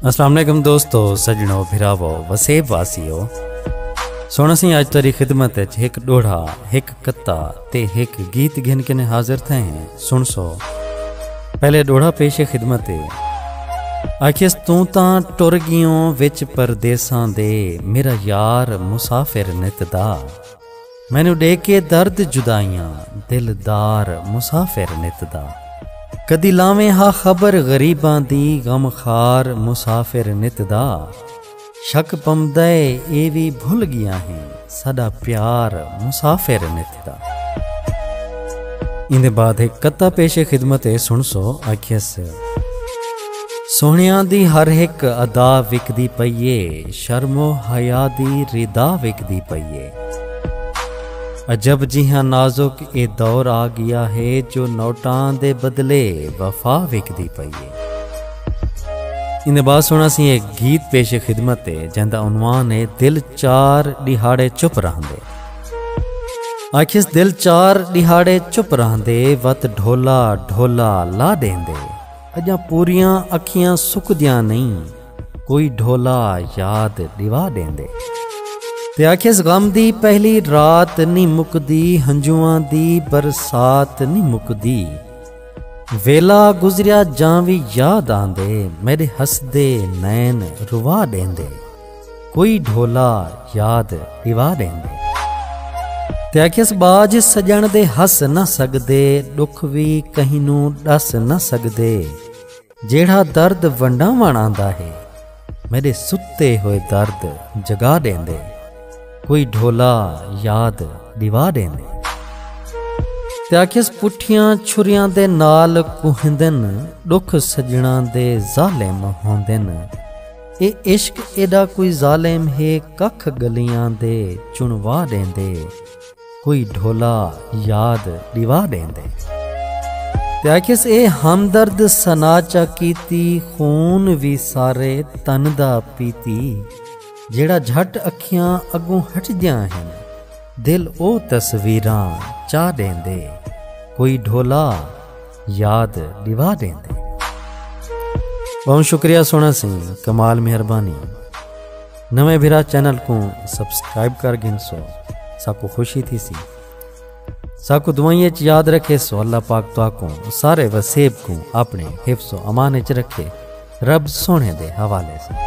अस्सलाम वालेकुम दोस्तों, सजनों, भिरावो, वसेब वासियो। सोना सी अज तेरी खिदमत एक डोढ़ा, एक कत्ता ते एक गीत घिन के हाजिर थे हैं। सुन सो पहले डोढ़ा पेशे खिदमत आखिस तू तां टुर गियों विच परदेसां दे, मेरा यार मुसाफिर नित दा। मैनू डेके दर्द जुदाइयां, दिलदार मुसाफिर नित दा। कदी लावें हा खबर गरीबां दी, गम खार मुसाफिर नित दा। शक पमदे ए भी भुल गया है, साडा प्यार मुसाफिर नित दा। इंदे बाद एक कत्ता पेशे खिदमत है। सुन सो आखियस सोहणियां दी हर एक अदा विकदी पईए, शर्मो हया दी रिदा विकदी पईए। अजब जिहा नाजुक ये दौर आ गया है, जो नोटां दे बदले वफा विकदी पईए। इन्हें बाद सुना सी एक गीत पेशे खिदमत है, जिंदा उन्वान है दिल चार दिहाड़े चुप रहंदे। आखिस दिल चार दिहाड़े चुप रहंदे, वत ढोला ढोला ला देंदे। अजा पूरियां अखियां सुकदियां नहीं, कोई ढोला याद दिवा देंदे। ते आखिस गम दी पहली रात नी मुकदी, हंजुआं दी बरसात नी मुकदी। वेला गुजरिया जां भी याद आंदे, मेरे हसदे नैन रुवा देंदे। कोई ढोला याद दिवा देंदे। ते आखिस बाज सजण दे हस न सकदे, दुख भी कहीं नू दस न सकदे। जेड़ा दर्द वंडावण आंदा है, मेरे सुत्ते हुए दर्द जगा देंदे। कोई ढोला याद दिवा देंदे। ते आखिस पुठियां छुरियां दे नाल कुहिंदन, दुख सजना दे जालिम होंदन। ए इश्क एदा कोई जालिम है, कख गलियां दे चुनवा देंदे। कोई ढोला याद दिवा देंदे। ते आखिस ए हमदर्द सनाचा कीती, खून भी सारे तन दा पीती। जेड़ा झट अखियां अगों हटदियां हैं, दिल ओ तस्वीरां चा देंदे। कोई ढोला याद दिवा देंदे। बहुत शुक्रिया सोना सिंह, कमाल मेहरबानी। नवे भिरा चैनल को सब्सक्राइब कर गिनसो, साको खुशी थी सी। साको दुआइयां च याद रखे सो। अल्लाह पाक तो को सारे वसेब को अपने हिफ्ज़ो अमान च रखे, रब सोने दे हवाले से।